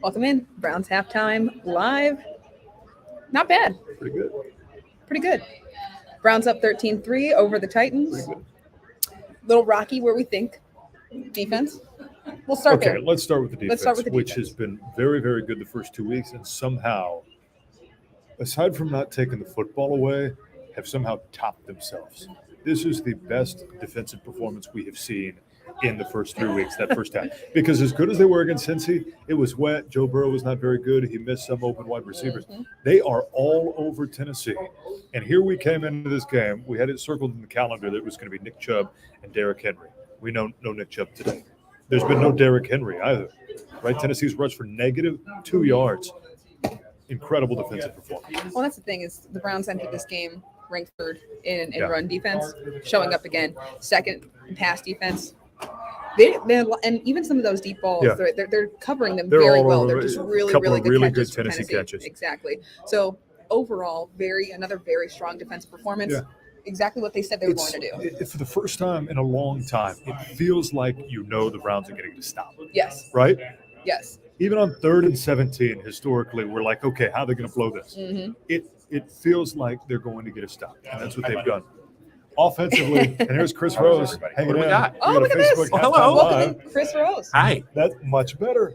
Welcome in. Browns halftime live. Not bad. Pretty good. Browns up 13-3 over the Titans. Little rocky where we think. Defense. We'll start there. Okay, let's start with the defense, which defense. has been very, very good the first 2 weeks, and somehow, aside from not taking the football away, have somehow topped themselves. This is the best defensive performance we have seen in the first 3 weeks, that first half. Because as good as they were against Cincy, it was wet. Joe Burrow was not very good. He missed some open wide receivers. They are all over Tennessee. And here we came into this game. We had it circled in the calendar that it was going to be Nick Chubb and Derrick Henry. We know no Nick Chubb today. There's been no Derrick Henry either. Right? Tennessee's rushed for -2 yards. Incredible defensive performance. Well, that's the thing is the Browns entered this game ranked third in run defense, showing up again. Second in pass defense. And even some of those deep balls, they're covering them very well. They're just really good Tennessee catches. Exactly. So overall, another very strong defensive performance. Yeah. Exactly what they said they were going to do. For the first time in a long time, it feels like the Browns are getting to stop. Yes. Right? Yes. Even on 3rd and 17, historically, we're like, okay, how are they going to blow this? Mm-hmm. It feels like they're going to get a stop, and that's what they've done. Offensively, and here's Chris Rose hanging What do we out. got? Oh, look at this. Hello. Welcome in, Chris Rose. Hi. That's much better.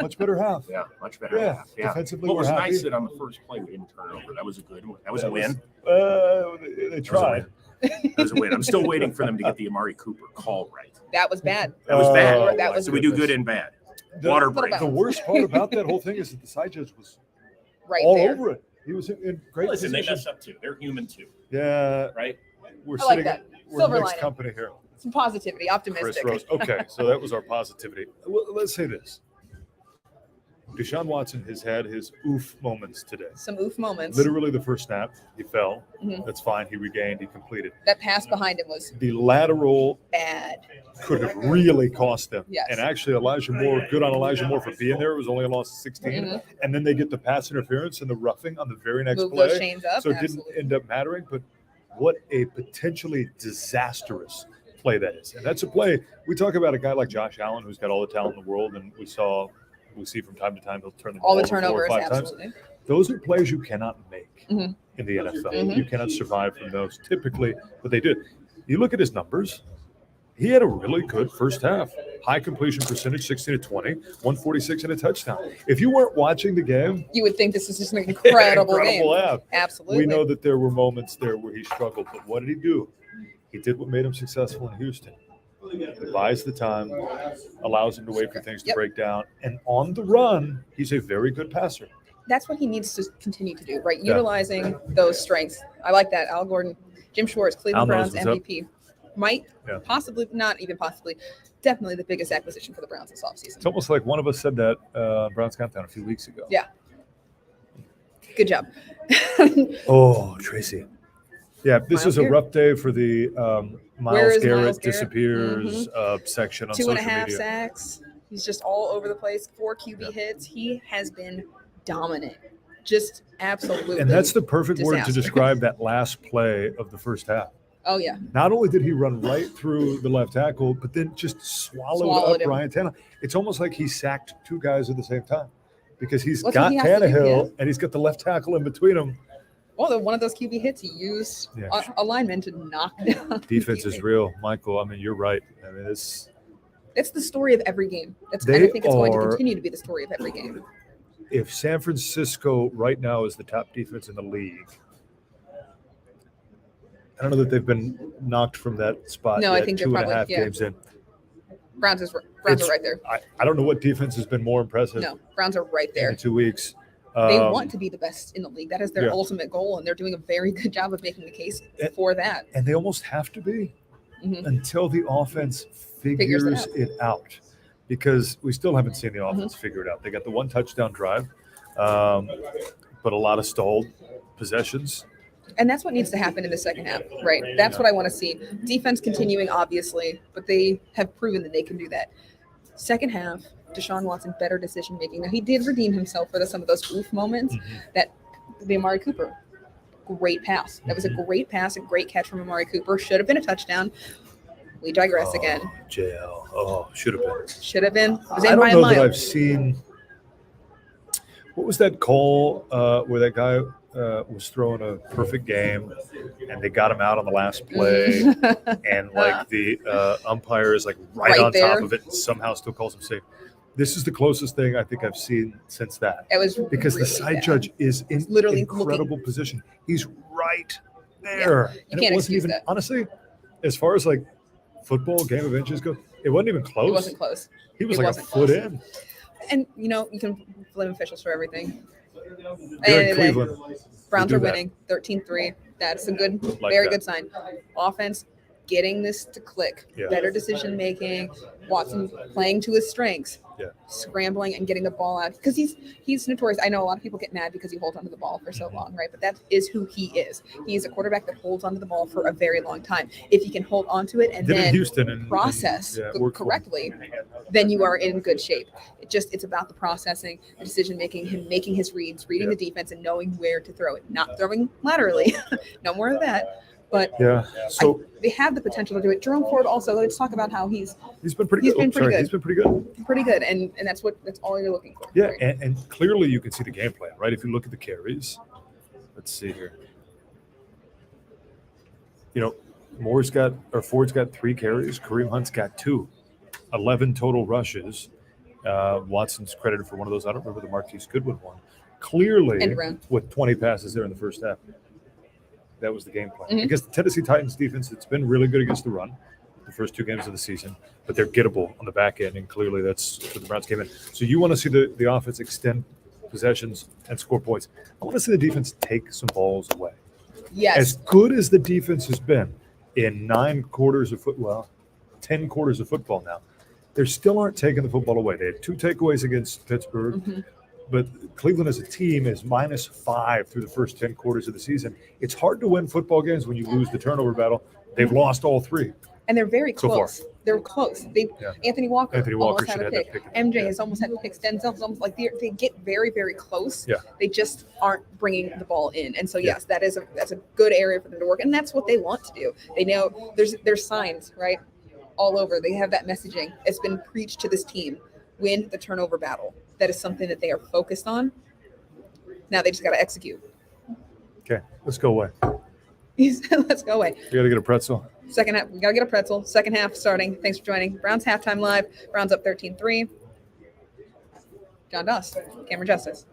Much better half. Yeah, much better half. Yeah. Defensively, What was we're happy. nice that on the first play we didn't turn it over. That was a good one. That was a win. They tried. That was a win. I'm still waiting for them to get the Amari Cooper call right. That was bad. That was bad. That So we do good and bad. Water break. The worst part about that whole thing is that the side judge was right all there. over it. He was in great Listen, position. they mess up too. They're human too. Yeah. Right? We're I like sitting that. we're Silver mixed lining. company here. Some positivity, optimistic. Chris Rose. Okay, so that was our positivity. Well, let's say this. Deshaun Watson has had his oof moments today. Some oof moments. Literally the first snap, he fell. Mm-hmm. That's fine. He regained. He completed. That pass behind him was The lateral bad. could have really cost them. Yes. And actually, good on Elijah Moore for being there. It was only a loss of 16. Mm-hmm. And then they get the pass interference and the roughing on the very next Move play. those chains up. So it Absolutely. didn't end up mattering. But what a potentially disastrous play that is. And that's a play. We talk about a guy like Josh Allen who's got all the talent in the world, and we see from time to time he'll turn the ball All the over 4 or turnovers, 5 times. absolutely. Those are plays you cannot make Mm-hmm. in the NFL. Mm-hmm. You cannot survive from those typically, but they did. You look at his numbers. He had a really good first half. High completion percentage, 16-20, 146 and a touchdown. If you weren't watching the game, You would think this is just an incredible game. half. Absolutely. We know that there were moments there where he struggled, but what did he do? He did what made him successful in Houston. He buys the time, allows him to wait for things to break down, and on the run, he's a very good passer. That's what he needs to continue to do, right? Utilizing those strengths. I like that. Al Gordon, Jim Schwartz, Cleveland Al Browns knows what's MVP. Might possibly, not even possibly, definitely the biggest acquisition for the Browns this offseason. It's almost like one of us said that Browns Countdown a few weeks ago. Yeah. Good job. Oh, Tracy. Yeah, this Myles is a Garrett. rough day for the Where Myles is Garrett Myles Garrett? disappears section on social 2.5 media. sacks. He's just all over the place. 4 QB hits. He has been dominant. Just absolutely. And that's the perfect word to disaster. describe that last play of the first half. Oh, yeah. Not only did he run right through the left tackle, but then just swallowed up him. Ryan Tannehill. It's almost like he sacked 2 guys at the same time because he's That's got what he has to do, Tannehill and he's got the left tackle in between them. Well, one of those QB hits, he used a lineman to knock down. Defense is real, Michael. I mean, you're right. I mean, it's the story of every game. And I think it's going to continue to be the story of every game. If San Francisco right now is the top defense in the league, I don't know that they've been knocked from that spot No, yet, I think they're 2.5 probably games in. Browns are right there. I don't know what defense has been more impressive No, Browns are right in there. the 2 weeks. They want to be the best in the league. That is their ultimate goal, and they're doing a very good job of making the case for that. And they almost have to be Mhm. until the offense figures it out. Because we still haven't seen the offense figure it out. They got the 1 touchdown drive, but a lot of stalled possessions. And that's what needs to happen in the second half, right? That's what I want to see. Defense continuing, obviously, but they have proven that they can do that. Second half, Deshaun Watson, better decision making. Now, he did redeem himself for some of those oof moments. That the Amari Cooper, great pass. That was a great pass, a great catch from Amari Cooper. Should have been a touchdown. We digress again. JL. Oh, should have been. Should have been. It was I in don't by a know that mile. I've seen What was that call where that guy was throwing a perfect game and they got him out on the last play and like the umpire is like right on there. top of it and somehow still calls him safe? This is the closest thing I think I've seen since that. It was Because really the side bad. judge is in literally incredible position. He's right there. You And can't it wasn't excuse even, that. honestly, as far as like football game of inches go, it wasn't even close. It wasn't close. He was it like a wasn't foot close. in. And you can blame officials for everything. They're in And Cleveland. Browns do are that. winning 13-3. That's a good, Like very that. good sign. Offense getting this to click. Yeah. Better decision making. Watson playing to his strengths. Yeah. Scrambling and getting the ball out because he's notorious. I know a lot of people get mad because he holds onto the ball for so long, right? But that is who he is. He is a quarterback that holds onto the ball for a very long time. If he can hold onto it and Did in then Houston and process it worked for him. correctly, then you are in good shape. It's about the processing, the decision making, him making his reads, reading the defense, and knowing where to throw it. Not throwing laterally, no more of that. But Yeah. So they have the potential to do it. Jerome Ford also. Let's talk about how he's he's been pretty good. been pretty good. He's been pretty good. pretty good, and that's all you're looking for. Yeah, right? and clearly you can see the game plan, right? If you look at the carries, let's see here. Ford's got 3 carries. Kareem Hunt's got 2. 11 total rushes. Watson's credited for one of those. I don't remember the Marquise Goodwin one. Clearly, End around. with 20 passes there in the first half, that was the game plan. Mhm. Against the Tennessee Titans defense, it's been really good against the run the first 2 games of the season, but they're gettable on the back end, and clearly that's where the Browns came in. So you want to see the offense extend possessions and score points. I want to see the defense take some balls away. Yes. As good as the defense has been in 10 quarters of football now, they still aren't taking the football away. They had 2 takeaways against Pittsburgh, but Cleveland as a team is -5 through the first 10 quarters of the season. It's hard to win football games when you lose the turnover battle. They've lost all 3. And they're very So far. close. They're close. Anthony Walker almost had should a have pick. that pick. MJ has almost had picks. Denzel's almost like they get very, very close. Yeah. They just aren't bringing the ball in. And so yes, that's a good area for them to work, and that's what they want to do. They know there's signs right all over. They have that messaging. It's been preached to this team. Win the turnover battle. That is something that they are focused on. Now they just got to execute. Okay, let's go away. He said, "Let's go away." We got to get a pretzel. Second half, we got to get a pretzel. Second half starting. Thanks for joining. Browns halftime live. Browns up 13-3. John Doss, Camryn Justice.